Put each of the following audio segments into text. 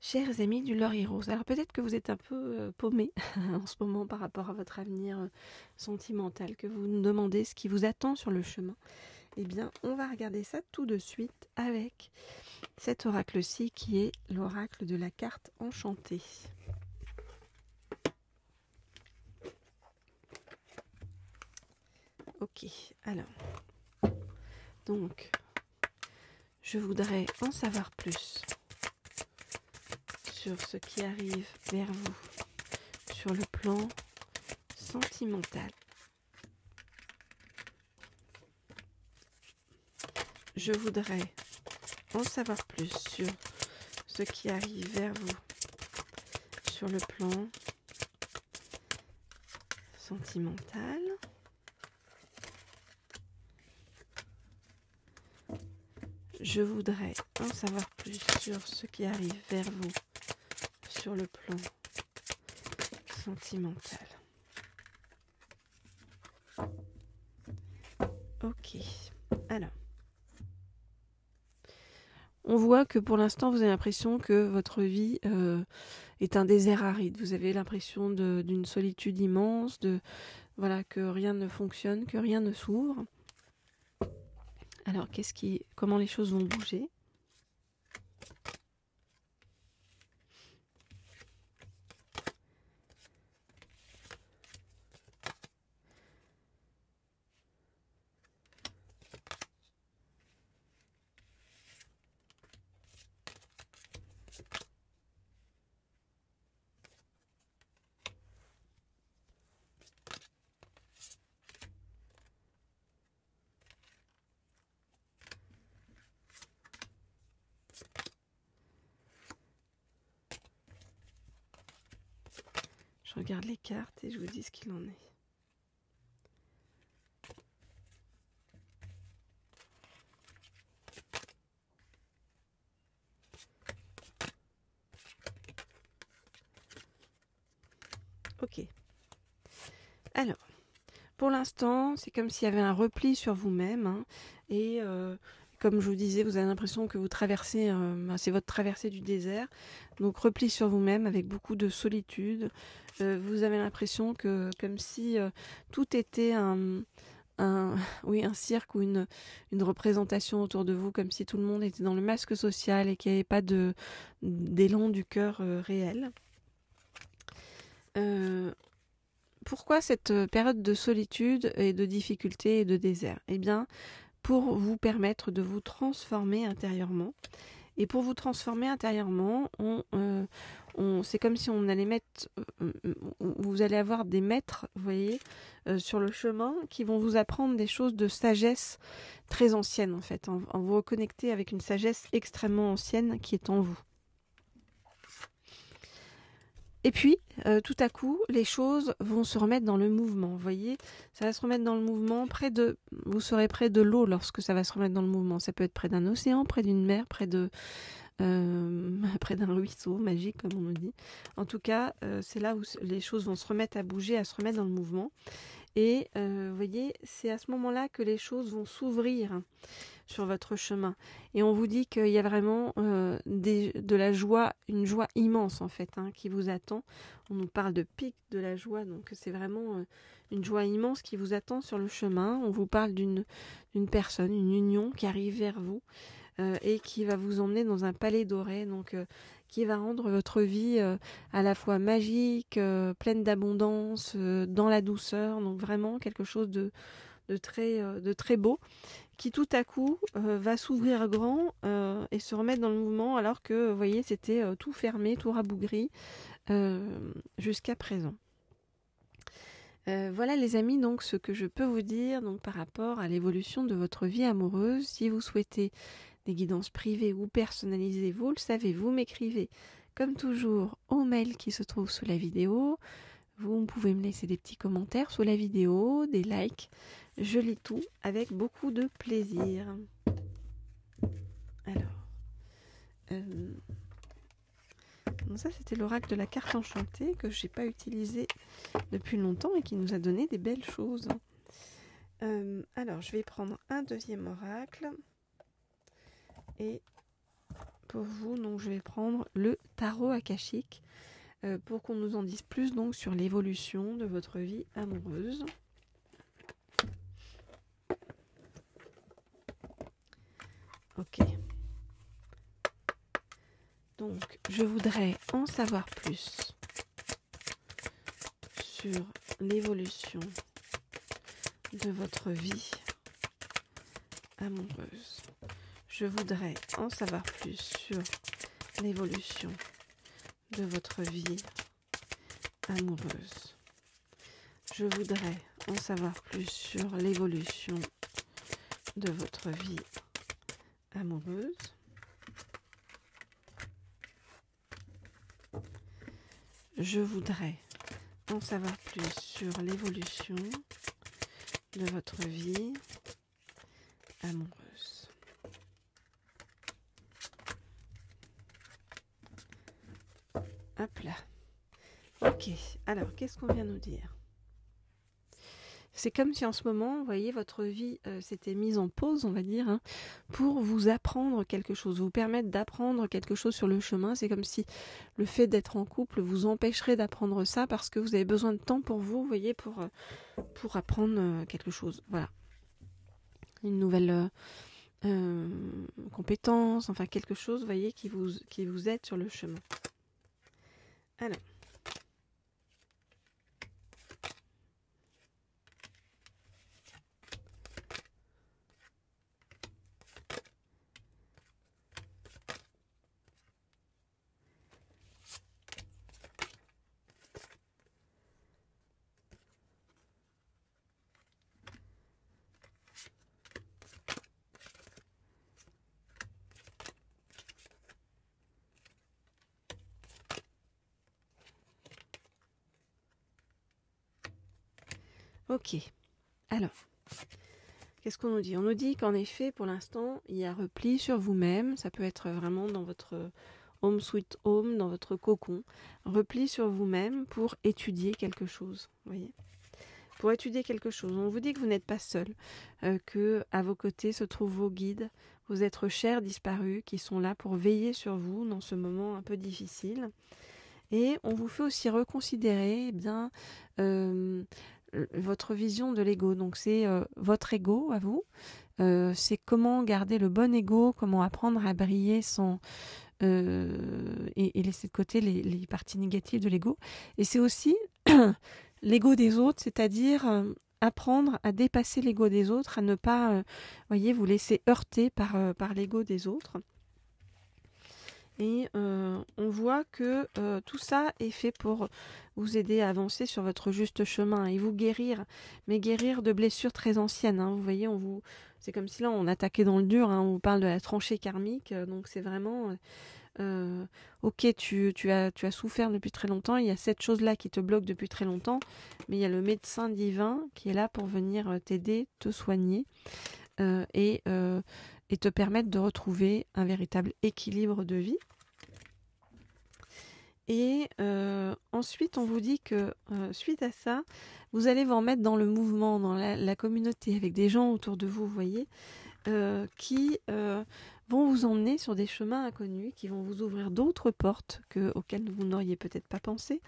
Chers amis du Lori Rose, alors peut-être que vous êtes un peu paumés en ce moment par rapport à votre avenir sentimental, que vous nous demandez ce qui vous attend sur le chemin. Eh bien, on va regarder ça tout de suite avec cet oracle-ci qui est l'oracle de la carte enchantée. Ok, alors, donc, je voudrais en savoir plus sur ce qui arrive vers vous sur le plan sentimental. Je voudrais en savoir plus sur ce qui arrive vers vous sur le plan sentimental. Je voudrais en savoir plus sur ce qui arrive vers vous sur le plan sentimental. Ok, alors. On voit que pour l'instant, vous avez l'impression que votre vie est un désert aride. Vous avez l'impression d'une solitude immense, voilà, que rien ne fonctionne, que rien ne s'ouvre. Alors, comment les choses vont bouger ? Je regarde les cartes et je vous dis ce qu'il en est. Ok. Alors, pour l'instant, c'est comme s'il y avait un repli sur vous-même. Hein, et comme je vous disais, vous avez l'impression que vous traversez, c'est votre traversée du désert. Donc, repli sur vous-même avec beaucoup de solitude. Vous avez l'impression que, comme si tout était oui, un cirque ou une représentation autour de vous, comme si tout le monde était dans le masque social et qu'il n'y avait pas d'élan du cœur réel. Pourquoi cette période de solitude et de difficulté et de désert ? Eh bien, pour vous permettre de vous transformer intérieurement. Et pour vous transformer intérieurement, c'est comme si on allait mettre, vous allez avoir des maîtres, vous voyez, sur le chemin, qui vont vous apprendre des choses de sagesse très ancienne, en fait, en vous reconnecter avec une sagesse extrêmement ancienne qui est en vous. Et puis, tout à coup, les choses vont se remettre dans le mouvement. Vous voyez, ça va se remettre dans le mouvement. Vous serez près de l'eau lorsque ça va se remettre dans le mouvement. Ça peut être près d'un océan, près d'une mer, près d'un ruisseau magique, comme on nous dit. En tout cas, c'est là où les choses vont se remettre à bouger, à se remettre dans le mouvement. Et vous voyez, c'est à ce moment-là que les choses vont s'ouvrir sur votre chemin. Et on vous dit qu'il y a vraiment de la joie, une joie immense en fait, hein, qui vous attend. On nous parle de pic de la joie, donc c'est vraiment une joie immense qui vous attend sur le chemin. On vous parle d'une personne, une union qui arrive vers vous et qui va vous emmener dans un palais doré, donc qui va rendre votre vie à la fois magique, pleine d'abondance, dans la douceur, donc vraiment quelque chose de très beau, qui tout à coup va s'ouvrir grand et se remettre dans le mouvement, alors que, vous voyez, c'était tout fermé, tout rabougri jusqu'à présent. Voilà les amis, donc ce que je peux vous dire donc, par rapport à l'évolution de votre vie amoureuse. Si vous souhaitez des guidances privées ou personnalisées, vous le savez, vous m'écrivez comme toujours au mail qui se trouve sous la vidéo. Vous pouvez me laisser des petits commentaires sous la vidéo, des likes. Je lis tout avec beaucoup de plaisir. Alors, donc ça c'était l'oracle de la carte enchantée que je n'ai pas utilisé depuis longtemps et qui nous a donné des belles choses. Alors je vais prendre un deuxième oracle et pour vous. Donc je vais prendre le tarot akashique pour qu'on nous en dise plus donc sur l'évolution de votre vie amoureuse. Ok. Donc je voudrais en savoir plus sur l'évolution de votre vie amoureuse. Je voudrais en savoir plus sur l'évolution de votre vie amoureuse. Je voudrais en savoir plus sur l'évolution de votre vie amoureuse. Je voudrais en savoir plus sur l'évolution de votre vie amoureuse. Hop là. Ok, alors qu'est-ce qu'on vient nous dire? C'est comme si en ce moment, vous voyez, votre vie s'était mise en pause, on va dire, hein, pour vous apprendre quelque chose, vous permettre d'apprendre quelque chose sur le chemin. C'est comme si le fait d'être en couple vous empêcherait d'apprendre ça parce que vous avez besoin de temps pour vous voyez, pour apprendre quelque chose. Voilà. Une nouvelle compétence, enfin quelque chose, vous voyez, qui vous aide sur le chemin. Alors. Ok, alors, qu'est-ce qu'on nous dit? On nous dit qu'en effet, pour l'instant, il y a repli sur vous-même, ça peut être vraiment dans votre home sweet home, dans votre cocon, repli sur vous-même pour étudier quelque chose, vous voyez? Pour étudier quelque chose, on vous dit que vous n'êtes pas seul, que à vos côtés se trouvent vos guides, vos êtres chers disparus qui sont là pour veiller sur vous dans ce moment un peu difficile. Et on vous fait aussi reconsidérer eh bien, votre vision de l'ego. Donc c'est votre ego à vous. C'est comment garder le bon ego, comment apprendre à briller sans et laisser de côté les parties négatives de l'ego. Et c'est aussi l'ego des autres, c'est-à-dire apprendre à dépasser l'ego des autres, à ne pas voyez, vous laisser heurter par l'ego des autres. Et on voit que tout ça est fait pour vous aider à avancer sur votre juste chemin et vous guérir, mais guérir de blessures très anciennes. Hein. Vous voyez, c'est comme si là on attaquait dans le dur, hein. On vous parle de la tranchée karmique, donc c'est vraiment... ok, tu as souffert depuis très longtemps, il y a cette chose-là qui te bloque depuis très longtemps, mais il y a le médecin divin qui est là pour venir t'aider, te soigner et te permettre de retrouver un véritable équilibre de vie. Et ensuite, on vous dit que suite à ça, vous allez vous remettre dans le mouvement, dans la communauté, avec des gens autour de vous, vous voyez, qui vont vous emmener sur des chemins inconnus, qui vont vous ouvrir d'autres portes auxquelles vous n'auriez peut-être pas pensé.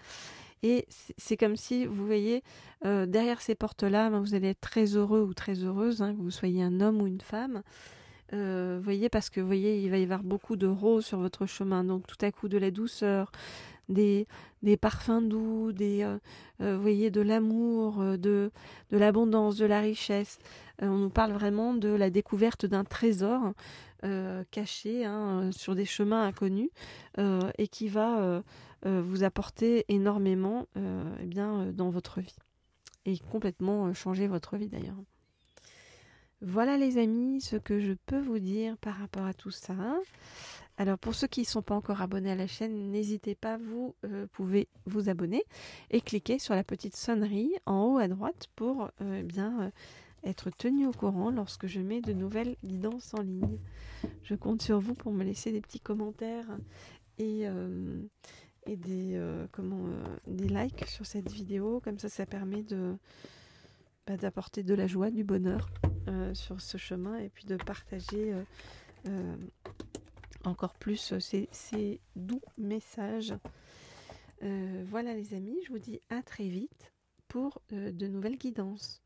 Et c'est comme si, vous voyez, derrière ces portes-là, ben, vous allez être très heureux ou très heureuse, hein, que vous soyez un homme ou une femme. Vous voyez, parce que vous voyez, il va y avoir beaucoup de roses sur votre chemin, donc tout à coup de la douceur, des parfums doux, vous voyez, de l'amour, de l'abondance, de la richesse. On nous parle vraiment de la découverte d'un trésor caché hein, sur des chemins inconnus et qui va vous apporter énormément eh bien, dans votre vie et complètement changer votre vie d'ailleurs. Voilà les amis, ce que je peux vous dire par rapport à tout ça. Alors pour ceux qui ne sont pas encore abonnés à la chaîne, n'hésitez pas, vous pouvez vous abonner et cliquer sur la petite sonnerie en haut à droite pour être tenu au courant lorsque je mets de nouvelles guidances en ligne. Je compte sur vous pour me laisser des petits commentaires et des likes sur cette vidéo. Comme ça permet d'apporter de la joie, du bonheur sur ce chemin et puis de partager encore plus ces doux messages. Voilà les amis, je vous dis à très vite pour de nouvelles guidances.